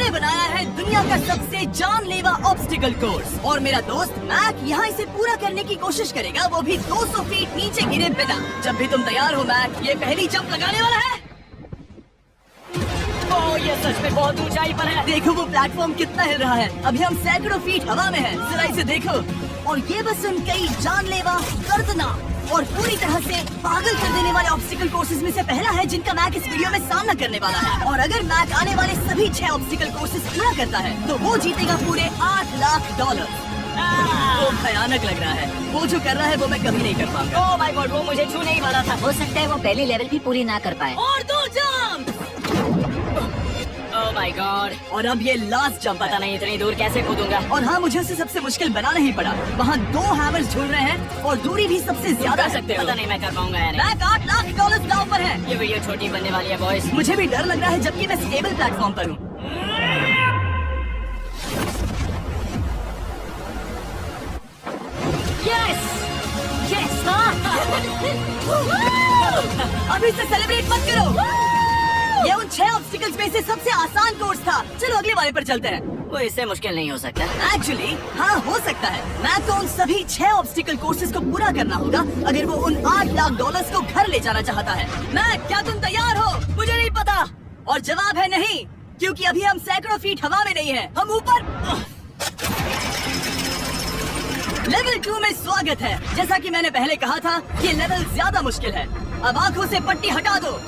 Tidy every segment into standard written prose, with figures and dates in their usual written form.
मैंने बनाया है दुनिया का सबसे जानलेवा ऑब्स्टिकल कोर्स और मेरा दोस्त मैक यहाँ इसे पूरा करने की कोशिश करेगा, वो भी 200 फीट नीचे गिरे बिना। जब भी तुम तैयार हो मैक, ये पहली जंप लगाने वाला है। ओह, ये सच में बहुत ऊंचाई पर है। देखो वो प्लेटफॉर्म कितना हिल रहा है। अभी हम सैकड़ों फीट हवा में हैं। जरा इसे देखो। और ये बस उन कई जानलेवा, दर्दनाक और पूरी तरह से पागल कर देने वाले ऑब्स्टिकल कोर्सेज में से पहला है जिनका मैक इस वीडियो में सामना करने वाला है। और अगर मैक आने वाले सभी 6 ऑब्स्टिकल कोर्सेज पूरा करता है तो वो जीतेगा पूरे $8 लाख। वो भयानक लग रहा है। वो जो कर रहा है वो मैं कभी नहीं कर पाऊंगा। ओह माय गॉड, वो मुझे छूने ही वाला था। हो सकता है वो पहली लेवल भी पूरी ना कर पाए। और 2 जंप। ओह माय गॉड, और अब ये लास्ट जंप। पता नहीं इतनी दूर कैसे कूदूंगा। और हाँ, मुझे उसे सबसे मुश्किल बनाना ही पड़ा। वहाँ 2 हैमर्स झूल रहे हैं और दूरी भी सबसे ज्यादा कर है। सकते हो। पता नहीं मैं कर पाऊंगा या नहीं। मैक $8 लाख दांव पर है। ये वीडियो छोटी बनने वाली है बॉयज। मुझे भी डर लग रहा है जबकि मैं स्टेबल प्लेटफॉर्म पर हूँ। Yes yes. अभी से सेलिब्रेट मत करो। ये उन 6 ऑब्स्टिकल्स में से सबसे आसान कोर्स था। चलो अगले वाले पर चलते हैं। वो इससे मुश्किल नहीं हो सकता। एक्चुअली हाँ, हो सकता है। मैक को उन सभी 6 ऑब्स्टिकल कोर्सेज को पूरा करना होगा अगर वो उन $8 लाख को घर ले जाना चाहता है। मैक, क्या तुम तैयार हो? मुझे नहीं पता। और जवाब है नहीं, क्योंकि अभी हम सैकड़ों फीट हवा में नहीं हैं। हम ऊपर। लेवल 2 में स्वागत है। जैसा कि मैंने पहले कहा था, ये लेवल ज्यादा मुश्किल है। अब आंखों से पट्टी हटा दो।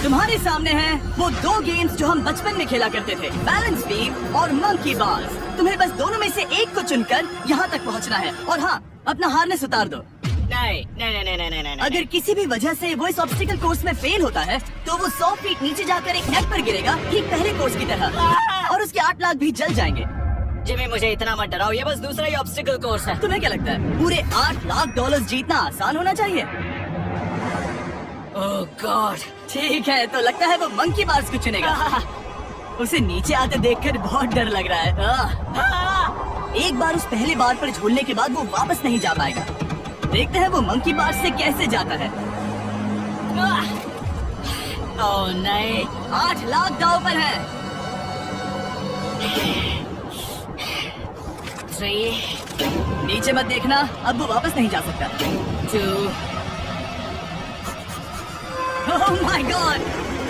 तुम्हारे सामने हैं वो 2 गेम्स जो हम बचपन में खेला करते थे, बैलेंस बीम और मंकी बार्स। तुम्हें बस दोनों में से एक को चुनकर यहाँ तक पहुँचना है। और हाँ, अपना हार्नेस उतार दो। नहीं नहीं नहीं नहीं नहीं नहीं। अगर किसी भी वजह से वो इस ऑब्स्टिकल कोर्स में फेल होता है तो वो 100 फीट नीचे जाकर एक नेट पर गिरेगा, ठीक पहले कोर्स की तरह। और उसके 8 लाख भी जल जाएंगे। जिमी, मुझे इतना मत डराओ, ये बस दूसरा ही ऑब्स्टिकल कोर्स है। तुम्हें क्या लगता है पूरे $8 लाख जीतना आसान होना चाहिए? ओह गॉड। ठीक है, तो लगता है वो मंकी बार्स को चुनेगा। उसे नीचे आते देखकर बहुत डर लग रहा है। एक बार उस पहले बार पर झूलने के बाद वो वापस नहीं जा पाएगा। देखते हैं वो मंकी बार्स से कैसे जाता है। ओह नहीं, 8 लाख दांव पर है। 3 नीचे मत देखना, अब वो वापस नहीं जा सकता। 2 oh my god.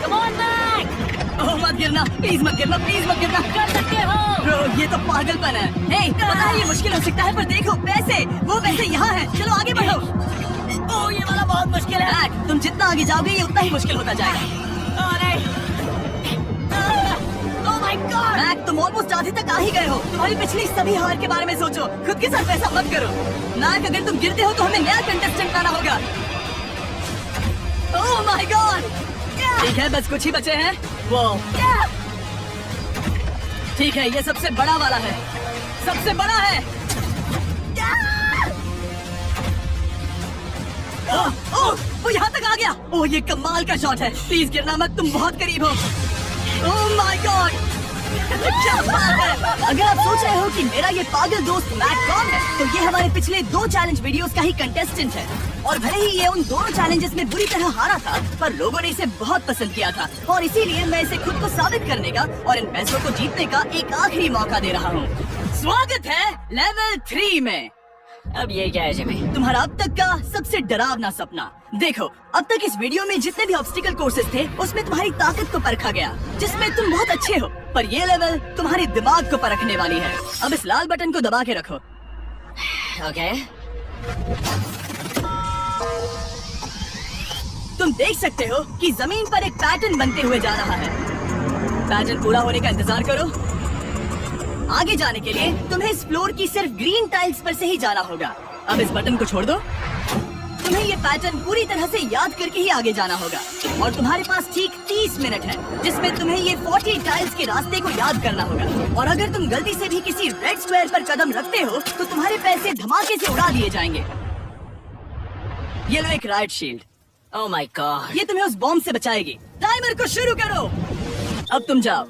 Come on Mac. Oh मत गिरना, प्लीज मत गिरना, प्लीज मत गिरना। कर सकते हो। ब्रो, ये तो पागलपन है। हे, पता है ये मुश्किल हो सकता है, पर देखो पैसे, वो पैसे यहाँ हैं। चलो आगे बढ़ो। ओह, ये वाला बहुत मुश्किल है। मैक, तुम जितना आगे जाओगे ये उतना ही मुश्किल होता जाएगा। ओह नहीं। ओह माय गॉड। मैक, तुम ऑलमोस्ट आधे तक आ ही गए हो। तुम्हारी पिछली सभी हार के बारे में सोचो, खुद के साथ ऐसा मत करो। मैक, अगर तुम गिरते हो तो हमें नया कंटेस्टेंट लाना होगा। ओह माय गॉड। ठीक है, बस कुछ ही बचे हैं। वो ठीक है, ये सबसे बड़ा वाला है, सबसे बड़ा है। ओह, वो यहाँ तक आ गया। ओह, ये कमाल का शॉट है। प्लीज गिरना मत, तुम बहुत करीब हो। ओह माय गॉड, क्या बात है। अगर आप सोच रहे हो कि मेरा ये पागल दोस्त मैक कौन है, तो ये हमारे पिछले 2 चैलेंज वीडियोस का ही कंटेस्टेंट है। और भले ही ये उन दोनों चैलेंजेस में बुरी तरह हारा था, पर लोगों ने इसे बहुत पसंद किया था। और इसीलिए मैं इसे खुद को साबित करने का और इन पैसों को जीतने का एक आखिरी मौका दे रहा हूँ। स्वागत है लेवल 3 में। अब ये क्या है जिमी? तुम्हारा अब तक का सबसे डरावना सपना। देखो, अब तक इस वीडियो में जितने भी ऑब्स्टिकल कोर्सेज थे उसमें तुम्हारी ताकत को परखा गया, जिसमें तुम बहुत अच्छे हो। पर ये लेवल तुम्हारे दिमाग को परखने वाली है। अब इस लाल बटन को दबा के रखो। ओके। तुम देख सकते हो कि जमीन पर एक पैटर्न बनते हुए जा रहा है। पैटर्न पूरा होने का इंतजार करो। आगे जाने के लिए तुम्हें इस फ्लोर की सिर्फ ग्रीन टाइल्स पर से ही जाना होगा। अब इस बटन को छोड़ दो। तुम्हें ये पैटर्न पूरी तरह से याद करके ही आगे जाना होगा। और तुम्हारे पास ठीक 30 मिनट है, जिसमें तुम्हें ये 40 टाइल्स के रास्ते को याद करना होगा। और अगर तुम गलती से भी किसी रेड स्क्वायर पर कदम रखते हो तो तुम्हारे पैसे धमाके से उड़ा दिए जाएंगे। ये लो एक right shield. Oh my God. ये तुम्हें उस बॉम्ब से बचाएगी। टाइमर को शुरू करो। अब तुम जाओ।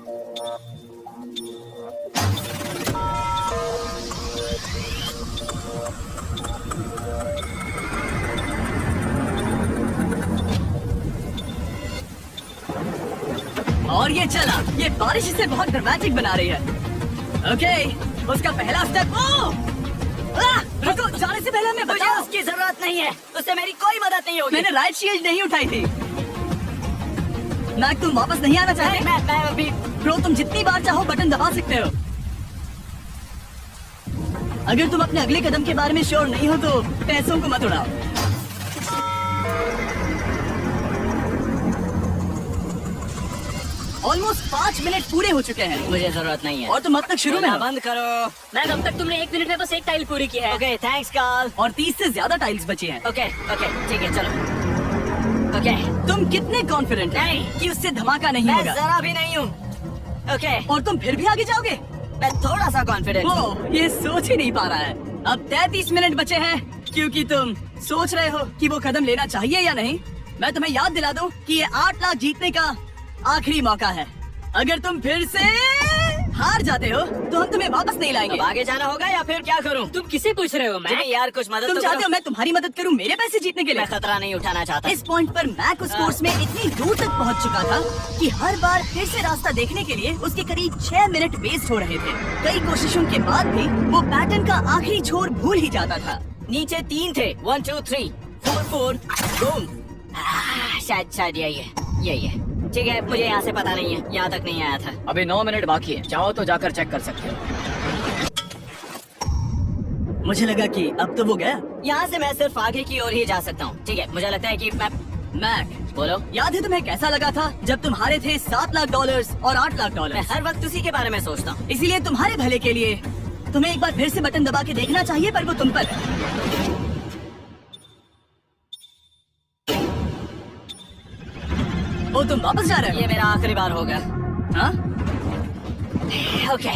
और ये चला। ये बारिश इसे बहुत ड्रामेटिक बना रही है। ओके, उसका पहला स्टेप। रुको, जाने से पहले हमें मुझे बताओ। उसकी जरूरत नहीं है, उससे मेरी कोई मदद नहीं होगी। मैंने राइट शील्ड नहीं उठाई थी। मैक, तुम वापस नहीं आना चाहते? मैं अभी ब्रो, तुम जितनी बार चाहो बटन दबा सकते हो। अगर तुम अपने अगले कदम के बारे में श्योर नहीं हो तो पैसों को मत उड़ाओ। ऑलमोस्ट 5 मिनट पूरे हो चुके हैं मुझे जरूरत नहीं है। और तुम अब तक शुरू में हो। बंद करो। मैं अब तक तुमने 1 मिनट में बस एक टाइल पूरी की है। Okay, thanks Carl. और 30 से ज्यादा टाइल्स बची हैं। ओके ओके, ठीक है, चलो। ओके, तुम कितने कॉन्फिडेंट हैं नहीं। कि उससे धमाका नहीं मैं होगा? जरा भी नहीं हूँ। ओके, और तुम फिर भी आगे जाओगे? मैं थोड़ा सा कॉन्फिडेंट हूँ। वो ये सोच ही नहीं पा रहा है। अब 33 मिनट बचे हैं क्योंकि तुम सोच रहे हो कि वो कदम लेना चाहिए या नहीं। मैं तुम्हें याद दिला दूं कि ये 8 लाख जीतने का आखिरी मौका है। अगर तुम फिर से हार जाते हो तो हम तुम्हें वापस नहीं लाएंगे। अब आगे जाना होगा या फिर क्या करूँ? तुम किसे पूछ रहे हो? जिमी यार, कुछ मदद तुम तो चाहते करो। हो मैं तुम्हारी मदद करूं मेरे पैसे जीतने के लिए? मैं खतरा नहीं उठाना चाहता। इस पॉइंट पर मैक उस कोर्स में इतनी दूर तक पहुंच चुका था कि हर बार फिर से रास्ता देखने के लिए उसके करीब 6 मिनट वेस्ट हो रहे थे। कई कोशिशों के बाद भी वो पैटर्न का आखिरी छोर भूल ही जाता था। नीचे 3 थे। 1 2 3 4 4 बूम। शायद यही है। ठीक है, मुझे यहाँ से पता नहीं है, यहाँ तक नहीं आया था। अभी 9 मिनट बाकी है, चाहो तो जाकर चेक कर सकते हो। मुझे लगा कि अब तो वो गया। यहाँ से मैं सिर्फ आगे की ओर ही जा सकता हूँ। ठीक है, मुझे लगता है कि मैं मैक, बोलो। याद है तुम्हें कैसा लगा था जब तुम हारे थे $7 लाख और $8 लाख? मैं हर वक्त उसी के बारे में सोचता हूँ। इसीलिए तुम्हारे भले के लिए तुम्हें एक बार फिर से बटन दबा के देखना चाहिए, पर वो तुम पर है। वो तुम वापस जा रहे हो? ये मेरा आखिरी बार होगा। हाँ? Okay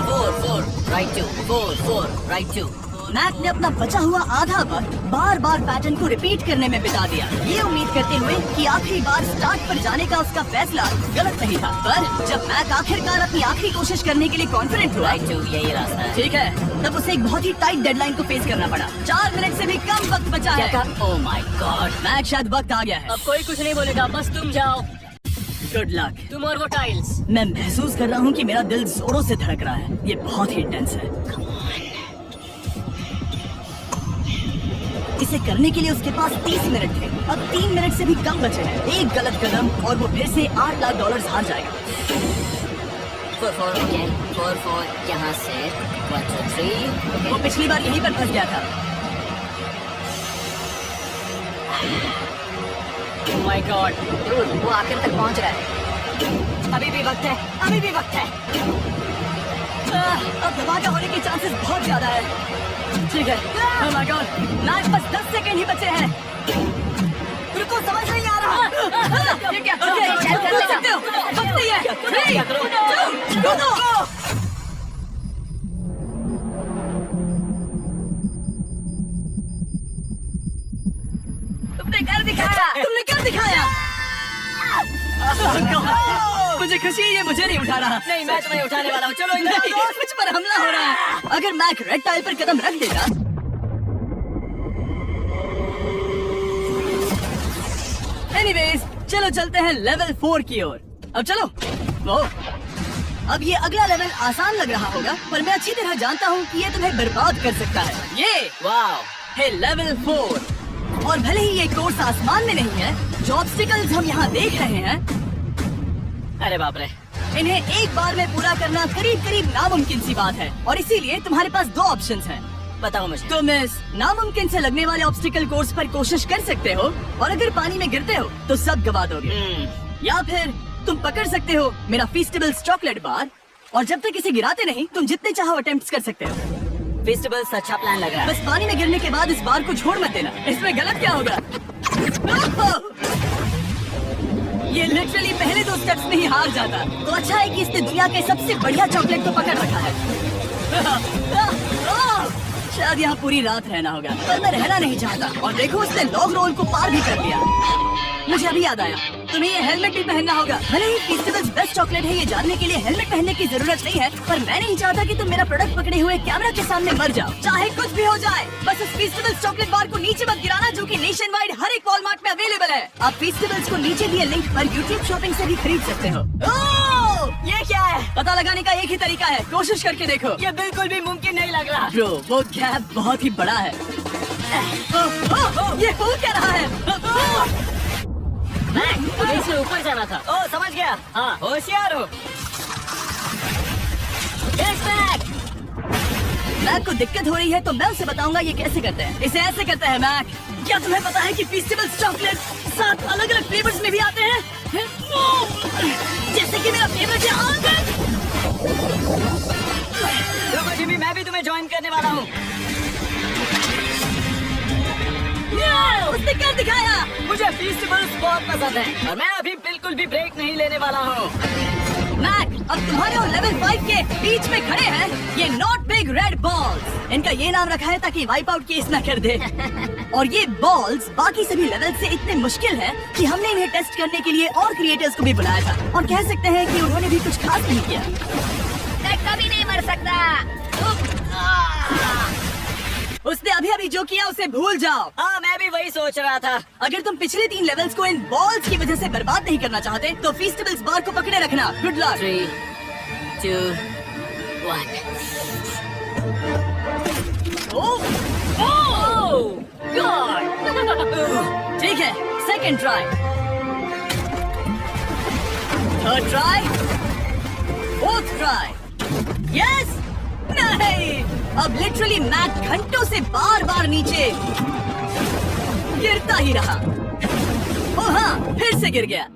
4 4 right 2 4 4 right 2। मैक ने अपना बचा हुआ आधा वक्त बार बार पैटर्न को रिपीट करने में बिता दिया, ये उम्मीद करते हुए कि आखिरी बार स्टार्ट पर जाने का उसका फैसला गलत नहीं था। पर जब मैक आखिरकार अपनी आखिरी कोशिश करने के लिए कॉन्फिडेंट हुआ, राइट 2 यही रास्ता है। ठीक है, तब उसे एक बहुत ही टाइट डेडलाइन को फेस करना पड़ा। 4 मिनट से भी कम वक्त बचा है। ओह माय गॉड, मैक, शायद वक्त आ गया है। अब कोई कुछ नहीं बोलेगा, बस तुम जाओ। Good luck. तुम और वो टाइल्स। मैं महसूस कर रहा हूँ कि मेरा दिल जोरों से धड़क रहा है। ये बहुत ही इंटेंस है। इसे करने के लिए उसके पास 30 मिनट थे। अब 3 मिनट से भी कम बचे हैं। एक गलत कदम और वो फिर से $8 लाख हार जाएगा। 4 4 ओके 4 4 यहाँ से 1 2 3। वो पिछली बार यहीं पर फंस गया था। ओह माय गॉड, वो आखिर तक पहुँच रहा है। अभी भी वक्त है, अभी भी वक्त है। अब धमाका होने के चांसेस बहुत ज्यादा है। ठीक है, oh my God, मैच बस 10 सेकंड ही बचे हैं। रुको, समझ नहीं आ रहा। ये क्या? कर सकते हो? वक्त नहीं है। 3 2 1 तुमने कर दिखाया। तुमने कर दिखाया। मुझे खुशी है, ये मुझे नहीं उठा रहा। नहीं, मैं तुम्हें उठाने वाला हूँ। चलो नहीं, मुझ पर हमला हो रहा है। अगर मैक रेड टाइल पर कदम रख देगा, एनीवेज, चलो चलते हैं लेवल 4 की ओर। अब चलो। वो अब ये अगला लेवल आसान लग रहा होगा, पर मैं अच्छी तरह जानता हूँ कि ये तुम्हें बर्बाद कर सकता है। ये वाओ है लेवल 4। और भले ही ये कोर्स आसमान में नहीं है, जो ऑब्स्टिकल्स हम यहाँ देख रहे हैं, अरे बाप रे, इन्हें एक बार में पूरा करना करीब करीब नामुमकिन सी बात है। और इसीलिए तुम्हारे पास 2 ऑप्शंस हैं। बताओ मुझे। तुम इस नामुमकिन से लगने वाले ऑब्स्टिकल कोर्स पर कोशिश कर सकते हो, और अगर पानी में गिरते हो तो सब गवा दोगे। या फिर तुम पकड़ सकते हो मेरा फीस्टेबल्स चॉकलेट बार, और जब तक इसे गिराते नहीं तुम जितने चाहो अटेम्प्ट्स कर सकते हो। फेस्टिवल्स अच्छा प्लान लग रहा है। बस पानी में गिरने के बाद इस बार को छोड़ मत देना। इसमें गलत क्या होगा? ये लिटरली पहले 2 स्टेप्स में ही हार जाता। तो अच्छा है कि इसने दुनिया के सबसे बढ़िया चॉकलेट को पकड़ रखा है। शायद यहाँ पूरी रात रहना होगा, पर मैं रहना नहीं चाहता। और देखो उसने लॉग रोल को पार भी कर लिया। मुझे अभी याद आया, तुम्हें ये हेलमेट भी पहनना होगा। भले ही फेस्टिवल्स बेस्ट चॉकलेट है ये जानने के लिए हेलमेट पहनने की जरूरत नहीं है, पर मैं नहीं चाहता कि तुम मेरा प्रोडक्ट पकड़े हुए कैमरा के सामने मर जाओ, चाहे कुछ भी हो जाए। बस उस फेस्टिवल्स चॉकलेट बार को नीचे मत गिराना, जो कि नेशन वाइड हर एक वॉलमार्ट में अवेलेबल है। आप फेस्टिवल्स को नीचे दिए लिंक पर यूट्यूब शॉपिंग से भी खरीद सकते हो। ओह, ये क्या है? पता लगाने का एक ही तरीका है, कोशिश करके देखो। ये बिल्कुल भी मुमकिन नहीं लग रहा। ब्रो, वो गैप बहुत ही बड़ा है। ये हो क्या रहा है? मैक, मुझे इससे ऊपर जाना था। ओ समझ गया। हाँ। होशियार हो। मैक को दिक्कत हो रही है तो मैं उसे बताऊंगा ये कैसे करते हैं। इसे ऐसे करते हैं मैक। क्या तुम्हें पता है कि फेस्टिवल्स चॉकलेट 7 अलग अलग फ्लेवर्स में भी आते हैं? जैसे कि मेरा फेवरेट है आलमंड। रुको जिमी, मैं भी तुम्हें ज्वाइन करने वाला हूँ। उसने क्या दिखाया? मुझे फेस्टिवल्स बहुत पसंद है और मैं अभी बिल्कुल भी ब्रेक नहीं लेने वाला हूँ। मैक, अब तुम्हारे और लेवल 5 के बीच में खड़े हैं ये नॉट बिग रेड बॉल्स। इनका ये नाम रखा है ताकि वाइप आउट केस न कर दे। और ये बॉल्स बाकी सभी लेवल से इतने मुश्किल हैं कि हमने इन्हें टेस्ट करने के लिए और क्रिएटर्स को भी बुलाया था, और कह सकते हैं कि उन्होंने भी कुछ खास नहीं किया। मैं कभी नहीं मर सकता। उसने अभी अभी जो किया उसे भूल जाओ। हाँ, मैं भी वही सोच रहा था। अगर तुम पिछले 3 लेवल्स को इन बॉल्स की वजह से बर्बाद नहीं करना चाहते तो फेस्टिवल्स बार को पकड़े रखना। Good luck. 3, 2, 1। ठीक है, second try, third try, fourth try. Yes, नहीं, अब लिटरली मैक घंटों से बार बार नीचे गिरता ही रहा। ओ हाँ, फिर से गिर गया।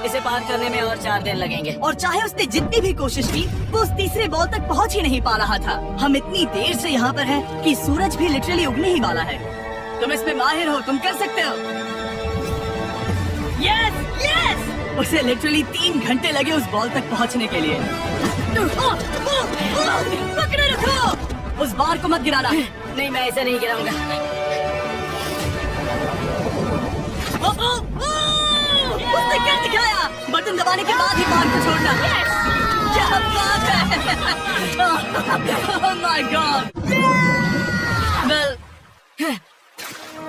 इसे पार करने में और 4 दिन लगेंगे। और चाहे उसने जितनी भी कोशिश की, वो उस तीसरे बॉल तक पहुंच ही नहीं पा रहा था। हम इतनी देर से यहाँ पर हैं कि सूरज भी लिटरली उगने ही वाला है। तुम इसमें माहिर हो, तुम कर सकते हो। Yes, yes! उसे लिटरली 3 घंटे लगे उस बॉल तक पहुँचने के लिए। पकड़े रखो, उस बार को मत गिराना। नहीं, मैं ऐसे नहीं गिराऊंगा। उसने क्या दिखाया? बटन दबाने के बाद ही बार को छोड़ना। क्या बात है! Oh my God! Well,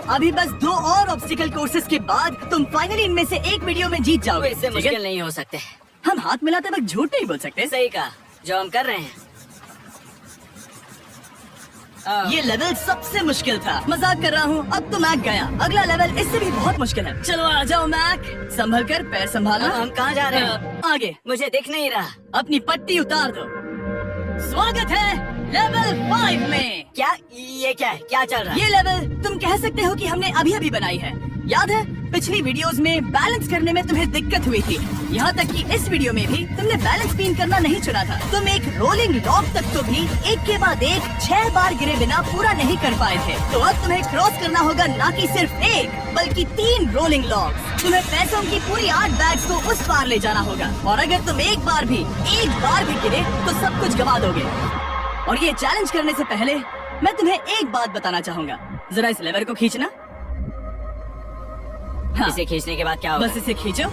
अभी बस 2 और ऑब्स्टिकल कोर्सेज के बाद तुम फाइनली इनमें से एक वीडियो में जीत तो जाओगे। इससे ठीक है? मुश्किल नहीं हो सकते। हम हाथ मिलाते वक्त झूठ नहीं बोल सकते। सही कहा, जो हम कर रहे हैं। ये लेवल सबसे मुश्किल था। मजाक कर रहा हूँ, अब तो मैक गया। अगला लेवल इससे भी बहुत मुश्किल है। चलो आ जाओ मैक, संभल कर, पैर संभालना। हम कहाँ जा रहे हैं? आगे। मुझे दिख नहीं रहा। अपनी पट्टी उतार दो। स्वागत है लेवल 5 में। क्या ये क्या है? क्या चल रहा है? ये लेवल तुम कह सकते हो कि हमने अभी अभी बनाई है। याद है पिछली वीडियोस में बैलेंस करने में तुम्हें दिक्कत हुई थी, यहाँ तक कि इस वीडियो में भी तुमने बैलेंस पिन करना नहीं चुना था। तुम एक रोलिंग लॉक तक तो भी एक के बाद एक 6 बार गिरे बिना पूरा नहीं कर पाए थे। तो अब तुम्हें क्रॉस करना होगा न कि सिर्फ 1 बल्कि 3 रोलिंग लॉक। तुम्हें पैसों की पूरी 8 बैग्स को उस पार ले जाना होगा, और अगर तुम एक बार भी गिरे तो सब कुछ गवा दोगे। और ये चैलेंज करने से पहले मैं तुम्हें एक बात बताना चाहूंगा। जरा इस लेवर को खींचना। हाँ, इसे खींचने के बाद क्या होगा? बस इसे खींचो।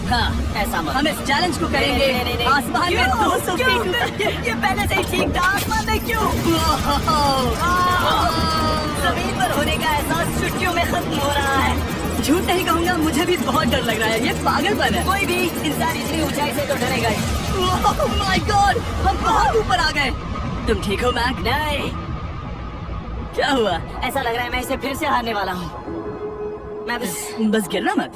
हाँ, ऐसा मत। हम इस चैलेंज को करेंगे नहीं। आसमान में 200 फीट। ये पहले से ही ठीक था। आसमान में क्यों? जमीन पर होने का एहसास चुटकियों में खत्म हो रहा है। झूठ नहीं कहूँगा, मुझे भी बहुत डर लग रहा है। ये पागलपन है। कोई भी इंसान इतनी ऊंचाई से तो डरेगा ही। ओह माय गॉड, हम बहुत ऊपर आ गए। तुम ठीक हो मैक? नहीं, क्या हुआ? ऐसा लग रहा है मैं इसे फिर से हारने वाला हूँ। मैं बस गिरना मत।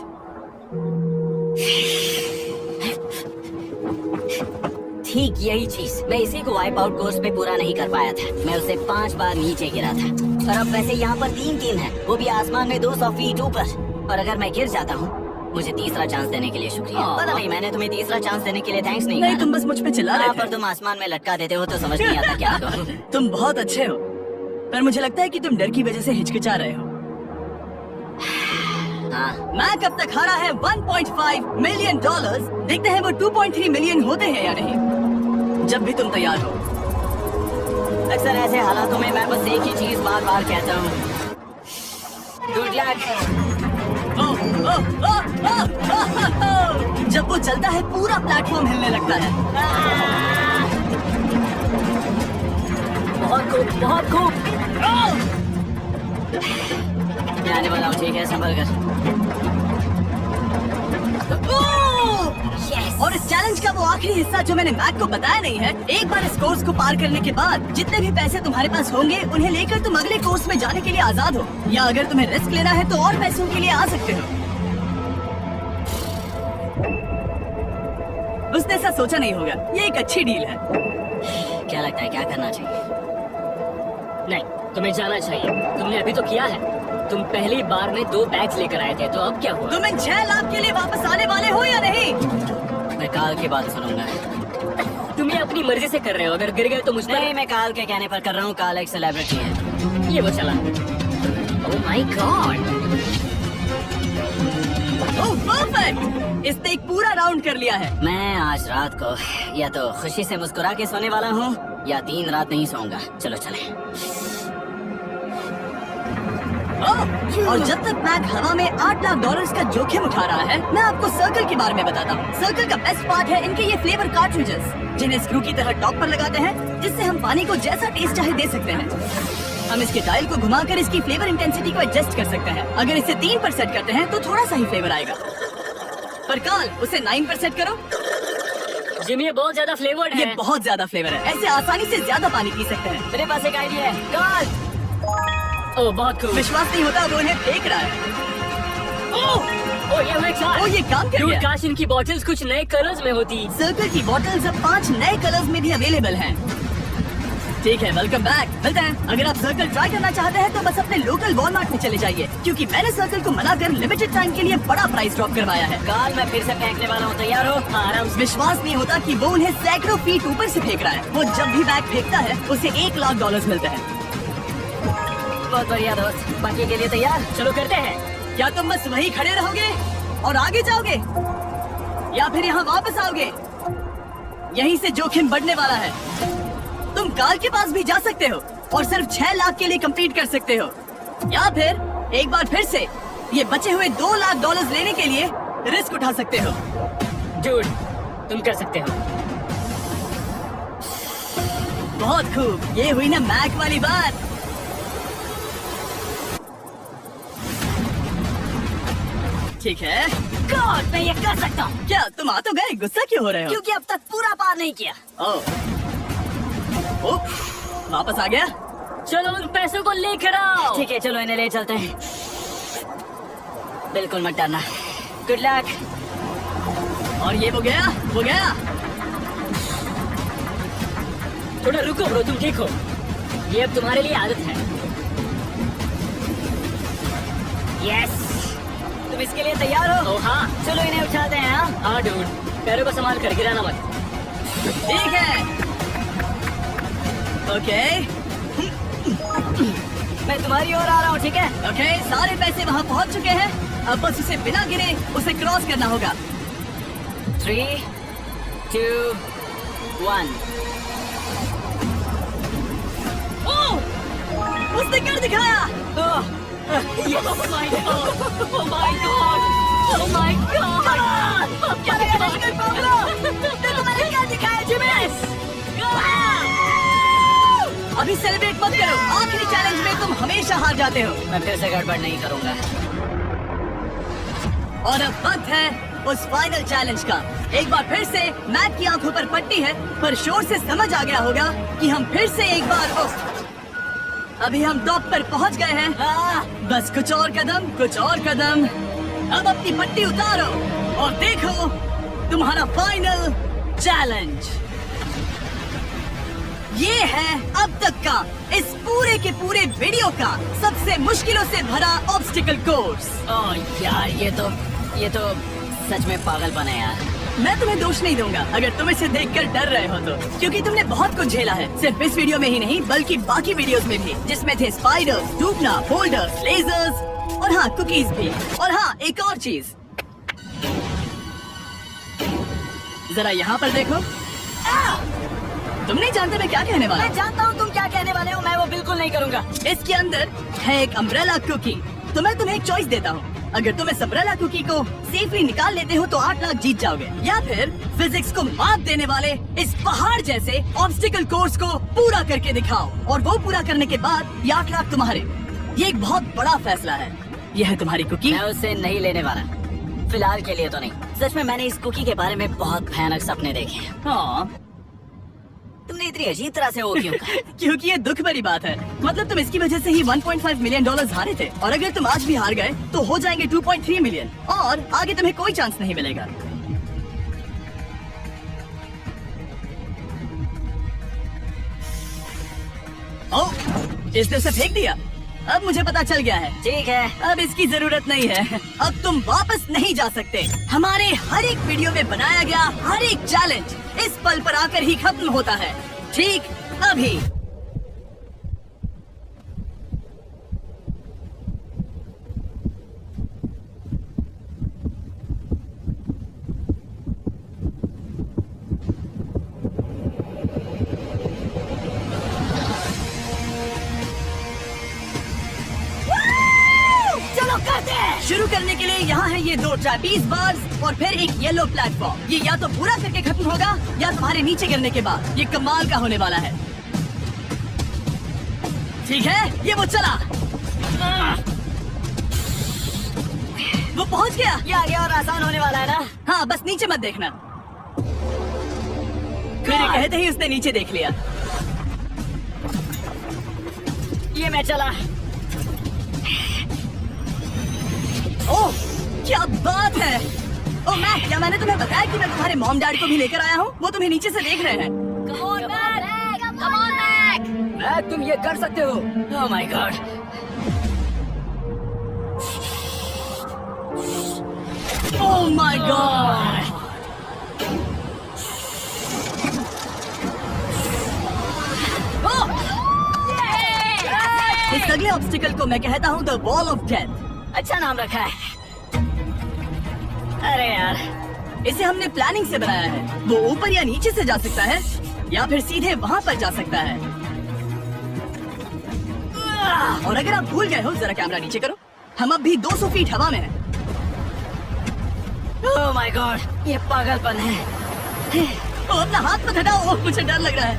ठीक यही चीज, मैं इसी को वाइप आउट कोर्स पे पूरा नहीं कर पाया था। मैं उसे 5 बार नीचे गिरा था, और अब वैसे यहाँ पर 3 है, वो भी आसमान में 200 फीट ऊपर। और अगर मैं गिर जाता हूँ, मुझे तीसरा चांस देने के लिए शुक्रिया। पता नहीं, मैंने तुम्हें तीसरा चांस देने के लिए थैंक्स नहीं नहीं, कहा। तुम बस मुझ पे चिल्ला रहे हाँ, थे। पर तुम आसमान में लटका देते हो तो समझ नहीं आता क्या करूं। तुम बहुत अच्छे हो, पर मुझे लगता है कि तुम डर की वजह से हिचकिचा रहे हो। हाँ। मैक अब तक हारा है 1.5 मिलियन डॉलर्स। देखते हैं वो 2.3 मिलियन होते हैं या नहीं। जब भी तुम तैयार हो। अक्सर ऐसे हालातों में मैं बस एक ही चीज बार बार कहता हूँ, गुड लक। जब वो चलता है पूरा प्लेटफॉर्म हिलने लगता है। बहुत खूब, बहुत खूब। मैं आने वाला हूँ, ठीक है, संभल कर। और इस चैलेंज का वो आखिरी हिस्सा जो मैंने मैक को बताया नहीं है, एक बार इस कोर्स को पार करने के बाद जितने भी पैसे तुम्हारे पास होंगे उन्हें लेकर तुम अगले कोर्स में जाने के लिए आजाद हो, या अगर तुम्हें रिस्क लेना है तो और पैसों के लिए आ सकते हो। उसने ऐसा सोचा नहीं होगा, ये एक अच्छी डील है। क्या लगता है क्या करना चाहिए? नहीं, तुम्हें जाना चाहिए। तुमने अभी तो किया है। तुम पहली बार में 2 बैग्स लेकर आए थे, तो अब क्या हुआ? तुम इन 6 लाख के लिए वापस आने वाले हो या नहीं? मैं काल की बात सुनूंगा। तुम ये अपनी मर्जी से कर रहे हो। अगर गिर गए तो मुझ पर नहीं, मैं काल के कहने पर कर रहा हूँ। काल एक सेलिब्रिटी है। ये वो चला। ओह माय गॉड, ओह परफेक्ट! इसने एक पूरा राउंड कर लिया है। मैं आज रात को या तो खुशी से मुस्कुरा के सोने वाला हूँ या 3 रात नहीं सोऊंगा। चलो चले। और जब तक मैक हवा में 8 लाख डॉलर्स का जोखिम उठा रहा है, मैं आपको सर्कल के बारे में बताता हूँ। सर्कल का बेस्ट पार्ट है इनके ये फ्लेवर कार्ट्रिजेस, जिन्हें स्क्रू की तरह टॉप पर लगाते हैं, जिससे हम पानी को जैसा टेस्ट चाहे दे सकते हैं। हम इसके डायल को घुमाकर इसकी फ्लेवर इंटेंसिटी को एडजस्ट कर सकते हैं। अगर इसे 3 पर सेट करते हैं तो थोड़ा सा ही फ्लेवर आएगा, पर काल उसे 9 पर सेट करो। जिम ये बहुत ज्यादा फ्लेवर्ड ये है। बहुत ज्यादा फ्लेवर है, ऐसे आसानी से ज्यादा पानी पी सकते हैं। मेरे पास एक आइडिया है। काल, ओह बहुत खूब। विश्वास नहीं होता वो उन्हें फेंक रहा है। ओह ये हुए चार। ओह, ये काम कर Dude, गया। काश इनकी बॉटल्स कुछ नए कलर्स में होती। सर्कल की बॉटल्स अब 5 नए कलर्स में भी अवेलेबल हैं। ठीक है, वेलकम बैक। मिलते हैं। अगर आप सर्कल ट्राई करना चाहते हैं तो बस अपने लोकल वॉलमार्ट में चले जाइए, क्योंकि मैंने सर्कल को मना कर लिमिटेड टाइम के लिए बड़ा प्राइस ड्रॉप करवाया है। काल मैं फिर से फेंकने वाला हूँ। तैयार हो? आराम से। विश्वास नहीं होता कि वो उन्हें सैकड़ों फीट ऊपर से फेंक रहा है। वो जब भी बैग फेंकता है उसे 1 लाख डॉलर्स मिलते हैं। बहुत बढ़िया दोस्त, बाकी के लिए तैयार? चलो करते हैं। क्या तुम बस वहीं खड़े रहोगे और आगे जाओगे, या फिर यहाँ वापस आओगे? यहीं से जोखिम बढ़ने वाला है। तुम काल के पास भी जा सकते हो और सिर्फ 6 लाख के लिए कंप्लीट कर सकते हो, या फिर एक बार फिर से ये बचे हुए 2 लाख डॉलर्स लेने के लिए रिस्क उठा सकते हो। Dude, तुम कर सकते हो। बहुत खूब, ये हुई ना मैक वाली बात। ठीक है। गॉड, मैं ये कर सकता हूँ। क्या तुम आ तो गए, गुस्सा क्यों हो रहे हो? क्योंकि अब तक पूरा पार नहीं किया। ओ, वापस आ गया। चलो उन पैसों को लेकर आओ। ठीक है, चलो इन्हें ले चलते हैं। बिल्कुल मत डरना। Good luck. और ये वो गया, वो गया। थोड़ा रुको ब्रो, तुम ठीक हो। ये अब तुम्हारे लिए आदत है। यस। तुम इसके लिए तैयार हो? ओह हाँ। चलो इन्हें उठाते हैं। हाँ? हाँ डूड, पैरों को संभाल कर, गिराना मत। ठीक है। ओके मैं तुम्हारी ओर आ रहा हूँ, ठीक है? ओके, सारे पैसे वहाँ पहुँच चुके हैं। अब बस उसे बिना गिरे उसे क्रॉस करना होगा। 3, 2, 1। ओह, उसने कर दिखाया। क्या लगा था तुम्हें पागलो? देखो मैंने क्या दिखाया जिमेस। अभी सेलिब्रेट मत करो, आखिरी चैलेंज में तुम हमेशा हार जाते हो। मैं फिर से गड़बड़ नहीं करूंगा। और अब वक्त है उस फाइनल चैलेंज का। एक बार फिर से मैक की आंखों पर पट्टी है, पर शोर से समझ आ गया होगा कि हम फिर से एक बार अभी हम टॉप पर पहुंच गए हैं। बस कुछ और कदम, कुछ और कदम। अब अपनी पट्टी उतारो और देखो तुम्हारा फाइनल चैलेंज। ये है अब तक का इस पूरे के पूरे वीडियो का सबसे मुश्किलों से भरा ऑब्स्टिकल कोर्स। ओह यार, ये तो सच में पागलपन है यार। मैं तुम्हें दोष नहीं दूंगा अगर तुम इसे देखकर डर रहे हो तो, क्योंकि तुमने बहुत कुछ झेला है, सिर्फ इस वीडियो में ही नहीं बल्कि बाकी वीडियोस में भी, जिसमें थे स्पाइडर्स, डूबना, फोल्डर्स, लेजर्स और हाँ, कुकीज भी। और हाँ, एक और चीज, जरा यहाँ पर देखो। तुम नहीं जानते मैं क्या कहने वाला मैं जानता हूँ तुम क्या कहने वाले हो, मैं वो बिल्कुल नहीं करूँगा। हूँ। इसके अंदर है एक अम्ब्रेला कुकी। तो मैं तुम्हें एक चॉइस देता हूँ। अगर तुम इस अम्ब्रेला कुकी को सेफली निकाल लेते हो तो 8 लाख जीत जाओगे, या फिर फिजिक्स को मात देने वाले इस पहाड़ जैसे ऑब्स्टिकल कोर्स को पूरा करके दिखाओ, और वो पूरा करने के बाद ये 8 लाख तुम्हारे। ये एक बहुत बड़ा फैसला है। यह है तुम्हारी कुकी। मैं उससे नहीं लेने वाला, फिलहाल के लिए तो नहीं। सच में मैंने इस कुकी के बारे में बहुत भयानक सपने देखे हैं। हाँ, तुमने इतनी अजीब तरह से वो क्यों कहा? क्योंकि ये दुख भरी बात है। मतलब तुम इसकी वजह से ही 1.5 मिलियन डॉलर्स हारे थे, और अगर तुम आज भी हार गए तो हो जाएंगे 2.3 मिलियन, और आगे तुम्हें कोई चांस नहीं मिलेगा। ओह, इसने उसे फेंक दिया। अब मुझे पता चल गया है। ठीक है, अब इसकी जरूरत नहीं है। अब तुम वापस नहीं जा सकते। हमारे हर एक वीडियो में बनाया गया हर एक चैलेंज इस पल पर आकर ही खत्म होता है। ठीक अभी। चलो करते हैं। शुरू करने के लिए यहाँ है ये 2 ट्रैपीज बार्स और फिर एक येलो प्लेटफॉर्म। ये या तो पूरा करके खत्म होगा या तुम्हारे नीचे गिरने के बाद। ये कमाल का होने वाला है। ठीक है, ये वो चला। वो पहुँच गया। ये आगे और आसान होने वाला है ना? हाँ, बस नीचे मत देखना। मेरे कहते ही उसने नीचे देख लिया। ये मैं चला। ओह, क्या बात है। ओह मैक, क्या मैंने तुम्हें बताया कि मैं तुम्हारे मॉम डैड को भी लेकर आया हूँ? वो तुम्हें नीचे से देख रहे हैं। मैक, तुम ये कर सकते हो। ओह my God. Oh my God. इस अगले ऑब्स्टिकल को मैं कहता हूँ द वॉल ऑफ डेथ। अच्छा नाम रखा है। अरे यार, इसे हमने प्लानिंग से बनाया है। वो ऊपर या नीचे से जा सकता है, या फिर सीधे वहाँ पर जा सकता है। और अगर आप भूल गए हो, जरा कैमरा नीचे करो। हम अब भी 200 फीट हवा में हैं। ओह माय गॉड, ये पागलपन है। ओह, अपना हाथ मत हटाओ। ओह, मुझे डर लग रहा है।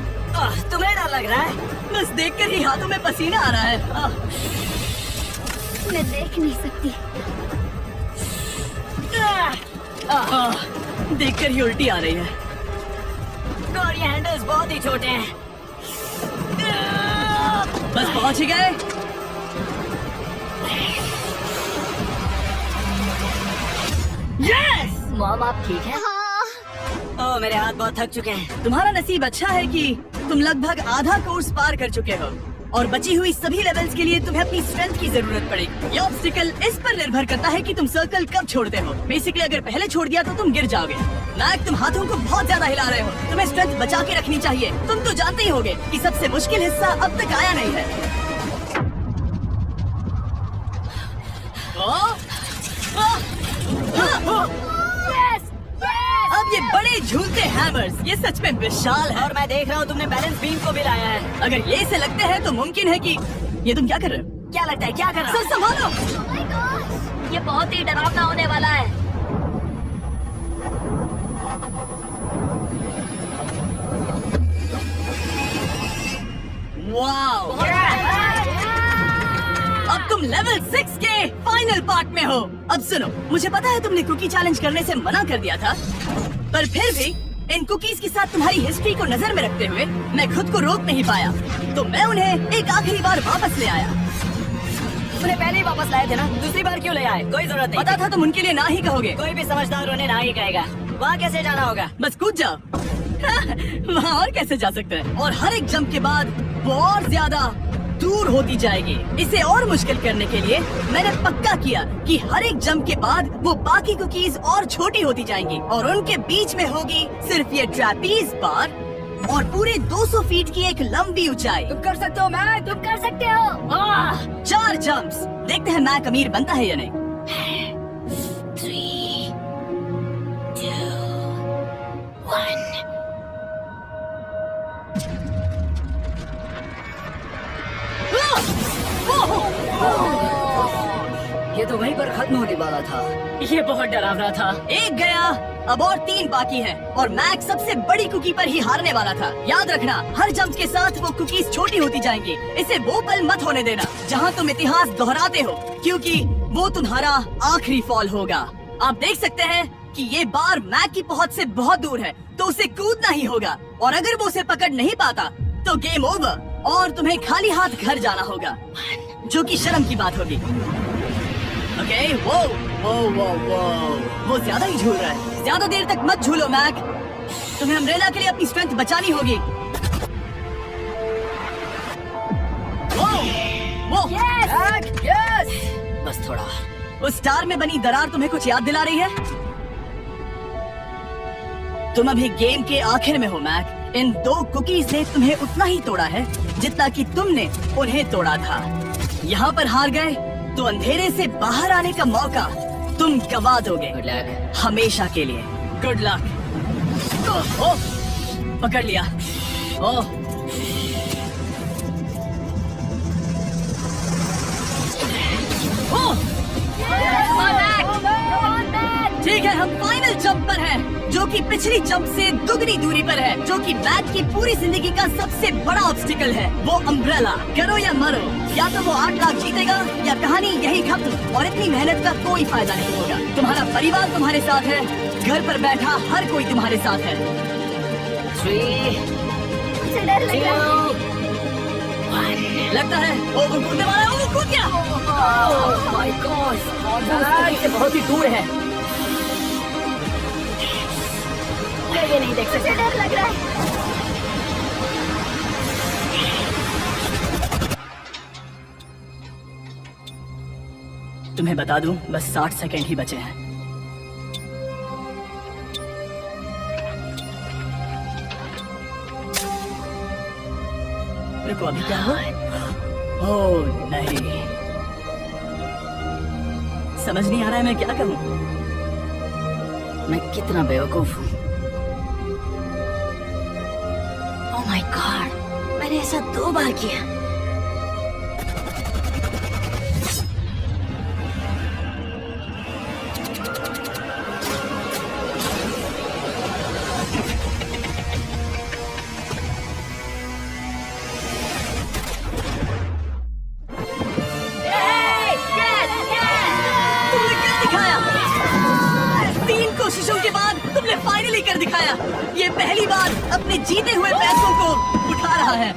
तुम्हें डर लग रहा है? बस देखकर ही हाथों में पसीना आ रहा है। मैं देख नहीं सकती। देखकर ही उल्टी आ रही है। और ये हैंडल्स बहुत ही छोटे हैं। बस पहुंच ही गए। यस! मॉम आप ठीक है? ओह मेरे हाथ बहुत थक चुके हैं। तुम्हारा नसीब अच्छा है कि तुम लगभग आधा कोर्स पार कर चुके हो, और बची हुई सभी लेवल्स के लिए तुम्हें अपनी स्ट्रेंथ की जरूरत पड़ेगी। ये ऑब्स्टिकल इस पर निर्भर करता है कि तुम सर्कल कब छोड़ते हो। बेसिकली अगर पहले छोड़ दिया तो तुम गिर जाओगे। मैक, तुम हाथों को बहुत ज्यादा हिला रहे हो। तुम्हें स्ट्रेंथ बचा के रखनी चाहिए। तुम तो जानते ही होगे कि सबसे मुश्किल हिस्सा अब तक आया नहीं है। अब ये बड़े झूलते हैमर्स, ये सच में विशाल है। और मैं देख रहा हूँ तुमने बैलेंस बीम को भी लाया है। अगर ये इसे लगते हैं तो मुमकिन है कि ये तुम क्या कर रहे हो? क्या लगता है, क्या कर रहा सर संभालो। ये बहुत ही डरावना होने वाला है। वाओ! अब तुम लेवल 6 के फाइनल पार्ट में हो। अब सुनो, मुझे पता है तुमने कुकी चैलेंज करने से मना कर दिया था, पर फिर भी इन कुकीज के साथ तुम्हारी हिस्ट्री को नजर में रखते हुए मैं खुद को रोक नहीं पाया, तो मैं उन्हें एक आखिरी बार वापस ले आया। उन्हें पहले ही वापस लाए थे ना, दूसरी बार क्यों ले आए? कोई जरूरत नहीं। पता था तुम उनके लिए ना ही कहोगे। कोई भी समझदार उन्हें ना ही कहेगा। वहाँ कैसे जाना होगा? बस कूद जाओ। वहाँ और कैसे जा सकते हैं? और हर एक जंप के बाद वो और ज्यादा दूर होती जाएगी। इसे और मुश्किल करने के लिए मैंने पक्का किया कि हर एक जंप के बाद वो बाकी कुकीज और छोटी होती जाएंगी और उनके बीच में होगी सिर्फ ये ट्रैपीज बार और पूरे 200 फीट की एक लंबी ऊंचाई। तुम कर सकते हो मैक, तुम कर सकते हो। 4 जंप्स। देखते हैं मैक अमीर बनता है या नहीं। 3, 2, 1। ये तो वहीं पर खत्म होने वाला था। ये बहुत डरावना था। एक गया, अब और 3 बाकी हैं और मैक सबसे बड़ी कुकी पर ही हारने वाला था। याद रखना, हर जंप के साथ वो कुकीज छोटी होती जाएंगी। इसे वो पल मत होने देना जहां तुम इतिहास दोहराते हो, क्योंकि वो तुम्हारा आखिरी फॉल होगा। आप देख सकते हैं कि ये बार मैक की पहुंच से बहुत दूर है, तो उसे कूदना ही होगा। और अगर वो उसे पकड़ नहीं पाता तो गेम ओवर और तुम्हें खाली हाथ घर जाना होगा, जो कि शर्म की बात होगी। ओके, वो ज्यादा ही झूल रहा है। ज्यादा देर तक मत झूलो मैक, तुम्हें अम्ब्रेला के लिए अपनी स्ट्रेंथ बचानी होगी। बस थोड़ा। उस स्टार में बनी दरार तुम्हें कुछ याद दिला रही है? तुम अभी गेम के आखिर में हो मैक। इन 2 कुकीज ने तुम्हें उतना ही तोड़ा है जितना कि तुमने उन्हें तोड़ा था। यहाँ पर हार गए तो अंधेरे से बाहर आने का मौका तुम गवा दोगे। Good luck. हमेशा के लिए। Good luck. पकड़ लिया। ओह, ठीक है, हम फाइनल जंप पर हैं, जो कि पिछली जंप से दुगनी दूरी पर है, जो कि मैक की पूरी जिंदगी का सबसे बड़ा ऑब्स्टिकल है। वो अम्ब्रेला। करो या मरो, या तो वो 8 लाख जीतेगा या कहानी यही खत्म और इतनी मेहनत का कोई फायदा नहीं होगा। तुम्हारा परिवार तुम्हारे साथ है, घर पर बैठा हर कोई तुम्हारे साथ है। 3, मुझे डर लग रहा है। 1। लगता है वो कूदने वाला है, वो कूद गया। ओह माय गॉड, से बहुत ही दूर है। ये नहीं देख सकते, डर लग रहा है। तुम्हें बता दूं, बस 60 सेकंड ही बचे हैं। रुको, अभी क्या हुआ? ओह नहीं, समझ नहीं आ रहा है मैं क्या करूं। मैं कितना बेवकूफ हूँ। ओह माय गॉड, मैंने ऐसा 2 बार किया। तुमने कर दिखाया। 3 कोशिशों के बाद तुमने फाइनली कर दिखाया। ये पहली बार अपने जीते हुए पैसों को उठा रहा है।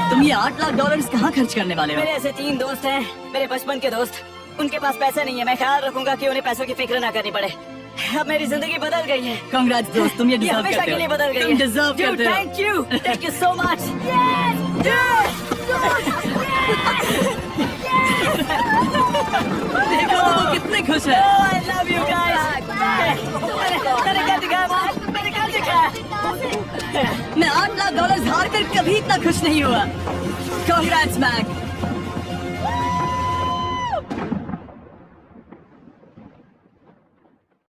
तुम ये $8 लाख कहाँ खर्च करने वाले हो? मेरे ऐसे 3 दोस्त हैं, मेरे बचपन के दोस्त। उनके पास पैसा नहीं है, मैं ख्याल रखूंगा कि उन्हें पैसों की फिक्र ना करनी पड़े। अब मेरी जिंदगी बदल गई है। कांग्रेस दोस्त, तुम ये डिजर्व हमेशा करते के लिए हो। बदल गई तुम है। डिजर्व करते हो। Thank you so much. देखो वो कितने खुश है। I love you guys. मैंने क्या दिखाया? मैंने क्या दिखाया? मैं $8 लाख हार कर कभी इतना खुश नहीं हुआ। कांग्रेस मैक।